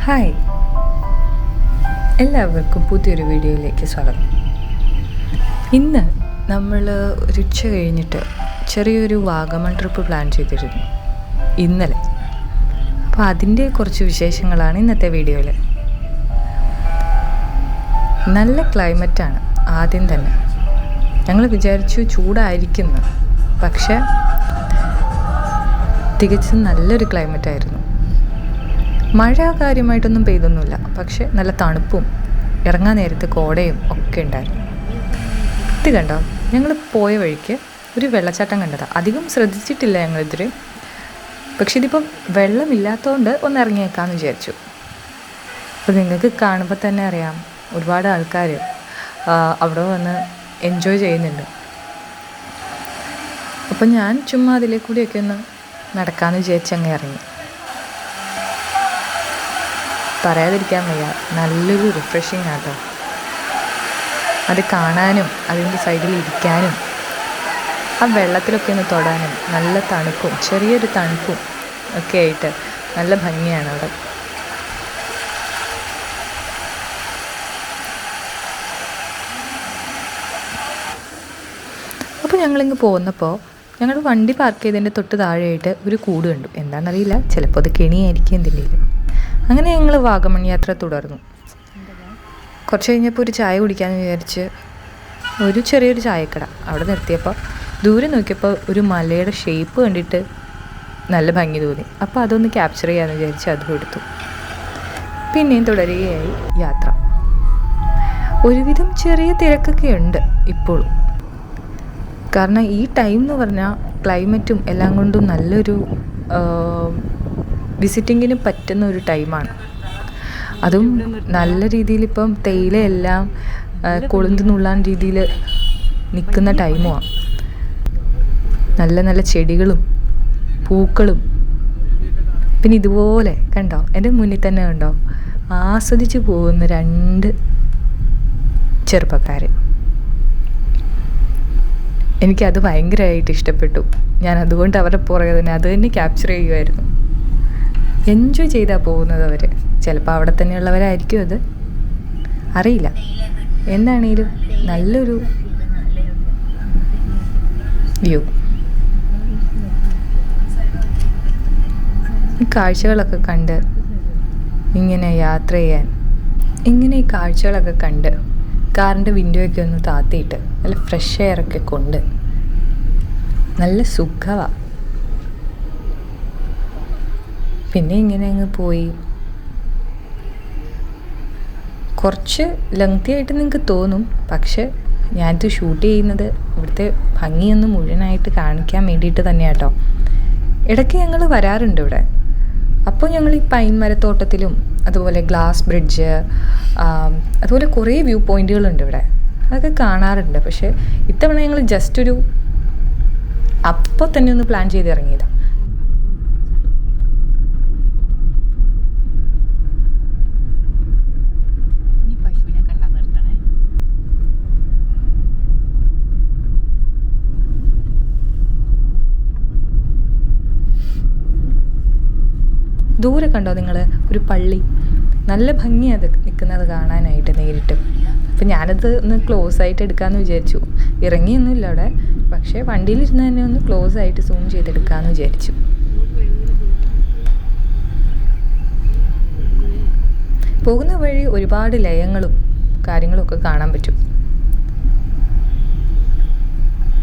Hi, എല്ലാവർക്കും പുതിയൊരു വീഡിയോയിലേക്ക് സ്വാഗതം. ഇന്ന് നമ്മൾ ഒരു ഉച്ച കഴിഞ്ഞിട്ട് ചെറിയൊരു വാഗമൺ ട്രിപ്പ് പ്ലാൻ ചെയ്തിരുന്നു ഇന്നലെ. അപ്പോൾ അതിൻ്റെ കുറച്ച് വിശേഷങ്ങളാണ് ഇന്നത്തെ വീഡിയോയിൽ. നല്ല ക്ലൈമറ്റാണ്. ആദ്യം തന്നെ ഞങ്ങൾ വിചാരിച്ചു ചൂടായിരിക്കുന്നു, പക്ഷേ തികച്ചും നല്ലൊരു ക്ലൈമറ്റായിരുന്നു. മഴ കാര്യമായിട്ടൊന്നും പെയ്തൊന്നുമില്ല, പക്ഷെ നല്ല തണുപ്പും ഇറങ്ങാൻ നേരത്ത് കോടയും ഒക്കെ ഉണ്ടായിരുന്നു. ഇത് കണ്ടോ, ഞങ്ങൾ പോയ വഴിക്ക് ഒരു വെള്ളച്ചാട്ടം കണ്ടതാണ്. അധികം ശ്രദ്ധിച്ചിട്ടില്ല ഞങ്ങളിതിൽ, പക്ഷെ ഇതിപ്പം വെള്ളമില്ലാത്തതുകൊണ്ട് ഒന്ന് ഇറങ്ങിയേക്കാമെന്ന് വിചാരിച്ചു. അപ്പോൾ നിങ്ങൾക്ക് കാണുമ്പോൾ തന്നെ അറിയാം, ഒരുപാട് ആൾക്കാർ അവിടെ വന്ന് എൻജോയ് ചെയ്യുന്നുണ്ട്. അപ്പം ഞാൻ ചുമ്മാ അതിലേ കൂടിയൊക്കെ ഒന്ന് നടക്കാമെന്ന് വിചാരിച്ച് അങ്ങ് ഇറങ്ങി. പറയാതിരിക്കാൻ വയ്യ, നല്ലൊരു റിഫ്രഷിങ് ആട്ടോ. അത് കാണാനും അതിൻ്റെ സൈഡിൽ ഇരിക്കാനും ആ വെള്ളത്തിലൊക്കെ ഒന്ന് തൊടാനും നല്ല തണുപ്പും ചെറിയൊരു തണുപ്പും ഒക്കെ ആയിട്ട് നല്ല ഭംഗിയാണ് അവിടെ. അപ്പോൾ ഞങ്ങളിങ്ങ് പോന്നപ്പോൾ ഞങ്ങൾ വണ്ടി പാർക്ക് ചെയ്തതിൻ്റെ തൊട്ട് താഴെയായിട്ട് ഒരു കൂട് കണ്ടു. എന്താണെന്നറിയില്ല, ചിലപ്പോൾ അത് കെണിയായിരിക്കും എന്തെങ്കിലും. അങ്ങനെ ഞങ്ങൾ വാഗമൺ യാത്ര തുടർന്നു. കുറച്ച് കഴിഞ്ഞപ്പോൾ ഒരു ചായ കുടിക്കാമെന്ന് വിചാരിച്ച് ഒരു ചെറിയൊരു ചായക്കട അവിടെ നിർത്തിയപ്പോൾ ദൂരെ നോക്കിയപ്പോൾ ഒരു മലയുടെ ഷേപ്പ് കണ്ടിട്ട് നല്ല ഭംഗി തോന്നി. അപ്പോൾ അതൊന്ന് ക്യാപ്ചർ ചെയ്യാമെന്ന് വിചാരിച്ച് അതും എടുത്തു. പിന്നെയും തുടരുകയായി യാത്ര. ഒരുവിധം ചെറിയ തിരക്കൊക്കെ ഉണ്ട് ഇപ്പോഴും, കാരണം ഈ ടൈം എന്ന് പറഞ്ഞാൽ ക്ലൈമറ്റും എല്ലാം കൊണ്ടും നല്ലൊരു വിസിറ്റിങ്ങിന് പറ്റുന്ന ഒരു ടൈമാണ്. അതും നല്ല രീതിയിൽ ഇപ്പം തേയിലയെല്ലാം കൊളുന്ത് നുള്ളാൻ രീതിയിൽ നിൽക്കുന്ന ടൈമുമാണ്. നല്ല നല്ല ചെടികളും പൂക്കളും. പിന്നെ ഇതുപോലെ കണ്ടോ, എൻ്റെ മുന്നിൽ തന്നെ കണ്ടോ ആസ്വദിച്ച് പോകുന്ന രണ്ട് ചെറുപ്പക്കാർ. എനിക്കത് ഭയങ്കരമായിട്ട് ഇഷ്ടപ്പെട്ടു. ഞാൻ അതുകൊണ്ട് അവരുടെ പുറകെ തന്നെ അത് തന്നെ ക്യാപ്ചർ ചെയ്യുമായിരുന്നു. എൻജോയ് ചെയ്താൽ പോകുന്നത് അവർ. ചിലപ്പോൾ അവിടെ തന്നെയുള്ളവരായിരിക്കും, അത് അറിയില്ല. എന്താണേലും നല്ലൊരു വ്യൂ. ഈ കാഴ്ചകളൊക്കെ കണ്ട് ഇങ്ങനെ യാത്ര ചെയ്യാൻ, ഇങ്ങനെ ഈ കാഴ്ചകളൊക്കെ കണ്ട് കാറിൻ്റെ വിൻഡോയൊക്കെ ഒന്ന് താത്തിയിട്ട് നല്ല ഫ്രഷ് എയറൊക്കെ കൊണ്ട് നല്ല സുഖമാണ്. പിന്നെ ഇങ്ങനെ അങ്ങ് പോയി. കുറച്ച് ലെങ്തി ആയിട്ട് നിങ്ങൾക്ക് തോന്നും, പക്ഷെ ഞാനിത് ഷൂട്ട് ചെയ്യുന്നത് ഇവിടുത്തെ ഭംഗിയൊന്ന് മുഴുവനായിട്ട് കാണിക്കാൻ വേണ്ടിയിട്ട് തന്നെയാണ് കേട്ടോ. ഇടയ്ക്ക് ഞങ്ങൾ വരാറുണ്ട് ഇവിടെ. അപ്പോൾ ഞങ്ങൾ ഈ പൈൻ മരത്തോട്ടത്തിലും അതുപോലെ ഗ്ലാസ് ബ്രിഡ്ജ്, അതുപോലെ കുറേ വ്യൂ പോയിൻറ്റുകളുണ്ട് ഇവിടെ, അതൊക്കെ കാണാറുണ്ട്. പക്ഷേ ഇത്തവണ ഞങ്ങൾ ജസ്റ്റ് ഒരു അപ്പോൾ തന്നെ ഒന്ന് പ്ലാൻ ചെയ്ത് ഇറങ്ങിയതാണ്. ദൂരെ കണ്ടോ നിങ്ങൾ ഒരു പള്ളി? നല്ല ഭംഗിയത് നിൽക്കുന്നത് കാണാനായിട്ട് നേരിട്ട്. അപ്പം ഞാനത് ഒന്ന് ക്ലോസ് ആയിട്ട് എടുക്കാമെന്ന് വിചാരിച്ചു. ഇറങ്ങിയൊന്നുമില്ല അവിടെ, പക്ഷേ വണ്ടിയിലിരുന്ന് തന്നെ ഒന്ന് ക്ലോസ് ആയിട്ട് സൂം ചെയ്തെടുക്കാമെന്ന് വിചാരിച്ചു. പോകുന്ന വഴി ഒരുപാട് ലയങ്ങളും കാര്യങ്ങളും ഒക്കെ കാണാൻ പറ്റും.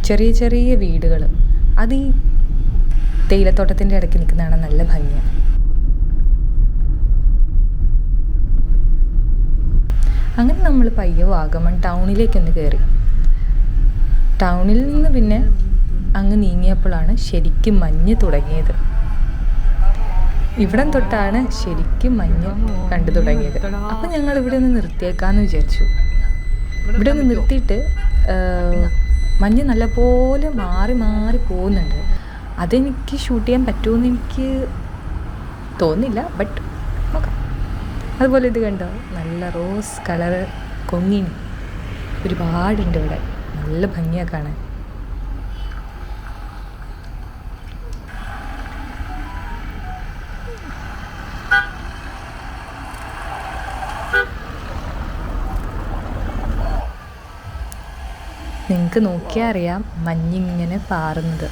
ചെറിയ ചെറിയ വീടുകൾ, അത് ഈ തേയിലത്തോട്ടത്തിൻ്റെ ഇടയ്ക്ക് നിൽക്കുന്നതാണ് നല്ല ഭംഗിയാണ്. അങ്ങനെ നമ്മൾ പയ്യെ വാഗമൺ ടൗണിലേക്കൊന്ന് കയറി. ടൗണിൽ നിന്ന് പിന്നെ അങ്ങ് നീങ്ങിയപ്പോഴാണ് ശരിക്കും മഞ്ഞ് തുടങ്ങിയത്. ഇവിടം തൊട്ടാണ് ശരിക്കും മഞ്ഞ് കണ്ടു തുടങ്ങിയത്. അപ്പം ഞങ്ങൾ ഇവിടെ ഒന്ന് നിർത്തിയേക്കാമെന്ന് വിചാരിച്ചു. ഇവിടെ ഒന്ന് നിർത്തിയിട്ട് മഞ്ഞ് നല്ലപോലെ മാറി മാറി പോകുന്നുണ്ട്. അതെനിക്ക് ഷൂട്ട് ചെയ്യാൻ പറ്റുമെന്ന് എനിക്ക് തോന്നില്ല, ബട്ട് നോക്കാം. അതുപോലെ ഇത് കണ്ടോ, നല്ല റോസ് കളറ് കൊങ്ങിണി ഒരുപാടുണ്ട് ഇവിടെ. നല്ല ഭംഗിയാണ് കാണാൻ. നിങ്ങൾക്ക് നോക്കിയാൽ അറിയാം മഞ്ഞിങ്ങനെ പാറുന്നത്.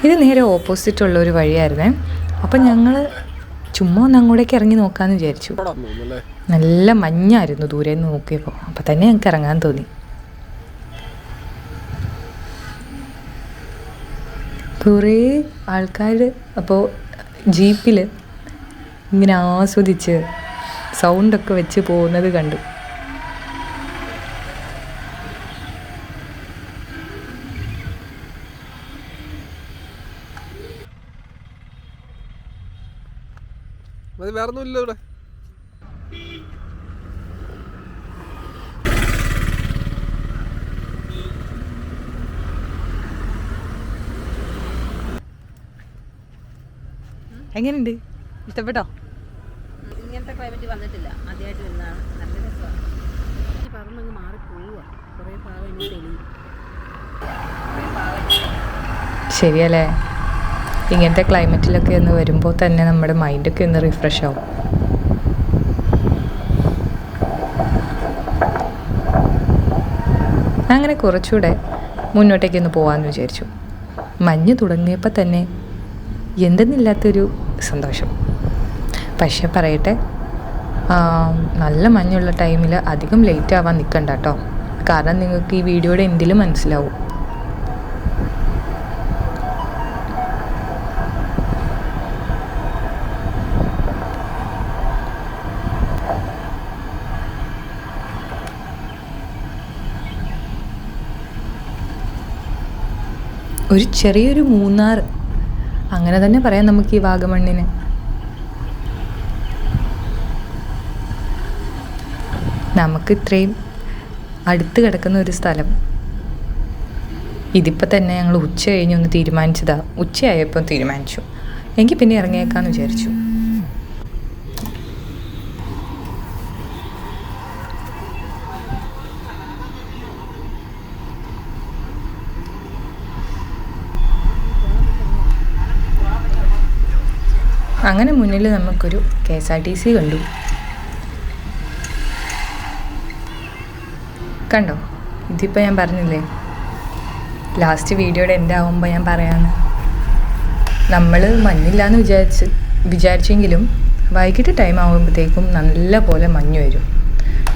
ഇത് നേരെ ഓപ്പോസിറ്റുള്ള ഒരു വഴിയായിരുന്നേ. അപ്പം ഞങ്ങൾ ചുമ്മാ ഒന്ന് അങ്ങോട്ടേക്ക് ഇറങ്ങി നോക്കാമെന്ന് വിചാരിച്ചു. നല്ല മഞ്ഞായിരുന്നു ദൂരെ നിന്ന് നോക്കിയപ്പോൾ. അപ്പം തന്നെ ഞങ്ങൾക്ക് ഇറങ്ങാൻ തോന്നി. കുറേ ആൾക്കാർ അപ്പോൾ ജീപ്പിൽ ഇങ്ങനെ ആസ്വദിച്ച് സൗണ്ടൊക്കെ വെച്ച് പോകുന്നത് കണ്ടു. വേറൊന്നുമില്ല ഇവിടെ. എങ്ങനെയുണ്ട്? ഇഷ്ടപ്പെട്ടോ? ഇങ്ങനത്തെ ക്ലൈമറ്റ് വന്നിട്ടില്ല, ആദ്യമായിട്ട് വരുന്നതാണ്. നല്ല രസമാണ്. ഈ പറമ്പങ്ങ് മാറിപ്പോവുക, കുറേ ഭാഗം ഇനി തെളിയും. ശരിയല്ലേ? ഇങ്ങനത്തെ ക്ലൈമറ്റിലൊക്കെ ഒന്ന് വരുമ്പോൾ തന്നെ നമ്മുടെ മൈൻഡൊക്കെ ഒന്ന് റിഫ്രഷ് ആവും. അങ്ങനെ കുറച്ചുകൂടെ മുന്നോട്ടേക്കൊന്ന് പോകാമെന്ന് വിചാരിച്ചു. മഞ്ഞ് തുടങ്ങിയപ്പോൾ തന്നെ എന്തെന്നില്ലാത്തൊരു സന്തോഷം. പക്ഷെ പറയട്ടെ, നല്ല മഞ്ഞുള്ള ടൈമിൽ അധികം ലേറ്റ് ആവാൻ നിൽക്കണ്ട കേട്ടോ. കാരണം നിങ്ങൾക്ക് ഈ വീഡിയോയുടെ എന്തിലും മനസ്സിലാവും. ഒരു ചെറിയൊരു മൂന്നാർ അങ്ങനെ തന്നെ പറയാം നമുക്ക് ഈ വാഗമണ്ണിന്. നമുക്ക് ഇത്രയും അടുത്ത് കിടക്കുന്ന ഒരു സ്ഥലം. ഇതിപ്പോൾ തന്നെ ഞങ്ങൾ ഉച്ച കഴിഞ്ഞൊന്ന് തീരുമാനിച്ചതാ. ഉച്ചയായപ്പോൾ തീരുമാനിച്ചു എങ്കിൽ പിന്നെ ഇറങ്ങിയേക്കാന്ന് വിചാരിച്ചു. അങ്ങനെ മുന്നിൽ നമുക്കൊരു KSRTC കണ്ടു. കണ്ടോ? ഇതിപ്പോൾ ഞാൻ പറഞ്ഞില്ലേ, ലാസ്റ്റ് വീഡിയോയുടെ എൻ്റെ ആവുമ്പോൾ ഞാൻ പറയാമെന്ന്. നമ്മൾ മഞ്ഞില്ലാന്ന് വിചാരിച്ചെങ്കിലും വൈകിട്ട് ടൈം ആകുമ്പോഴത്തേക്കും നല്ല പോലെ മഞ്ഞ് വരും.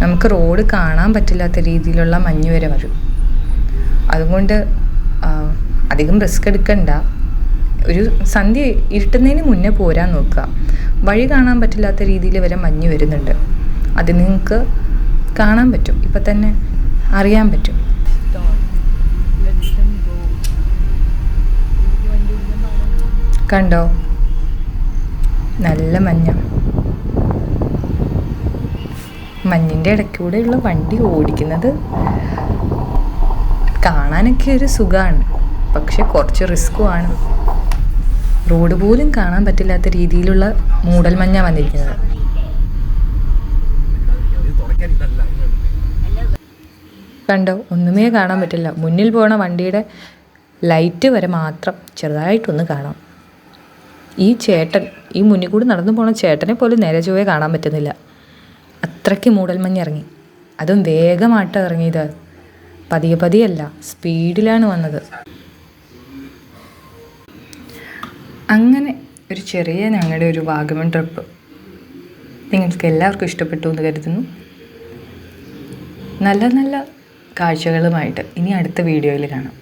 നമുക്ക് റോഡ് കാണാൻ പറ്റില്ലാത്ത രീതിയിലുള്ള മഞ്ഞ് വരെ വരും. അതുകൊണ്ട് അധികം റിസ്ക് എടുക്കണ്ട. ഒരു സന്ധ്യ ഇരുട്ടുന്നതിന് മുന്നേ പോരാൻ നോക്കുക. വഴി കാണാൻ പറ്റില്ലാത്ത രീതിയിൽ വരെ മഞ്ഞ് വരുന്നുണ്ട്. അത് നിങ്ങൾക്ക് കാണാൻ പറ്റും, ഇപ്പം തന്നെ അറിയാൻ പറ്റും. കണ്ടോ? നല്ല മഞ്ഞ. മഞ്ഞിൻ്റെ ഇടയ്ക്കൂടെയുള്ള വണ്ടി ഓടിക്കുന്നത് കാണാനൊക്കെ ഒരു സുഖമാണ്, പക്ഷെ കുറച്ച് റിസ്ക്കുമാണ്. റോഡ് പോലും കാണാൻ പറ്റില്ലാത്ത രീതിയിലുള്ള മൂടൽമഞ്ഞ വന്നിരിക്കുന്നത്. കണ്ടോ? ഒന്നുമേ കാണാൻ പറ്റില്ല. മുന്നിൽ പോണ വണ്ടിയുടെ ലൈറ്റ് വരെ മാത്രം ചെറുതായിട്ടൊന്ന് കാണാം. ഈ ചേട്ടൻ, ഈ മുന്നിൽ കൂടി നടന്നു പോണ ചേട്ടനെ പോലും നേരെ ചൊവ്വേ കാണാൻ പറ്റുന്നില്ല. അത്രയ്ക്ക് മൂടൽമഞ്ഞ് ഇറങ്ങി. അതും വേഗമായിട്ട് ഇറങ്ങിയത്, പതിയെ പതിയല്ല, സ്പീഡിലാണ് വന്നത്. അങ്ങനെ ഒരു ചെറിയ ഞങ്ങളുടെ ഒരു വാഗമൺ ട്രിപ്പ് നിങ്ങൾക്ക് എല്ലാവർക്കും ഇഷ്ടപ്പെട്ടു എന്ന് കരുതുന്നു. നല്ല നല്ല കാഴ്ചകളുമായിട്ട് ഇനി അടുത്ത വീഡിയോയിൽ കാണാം.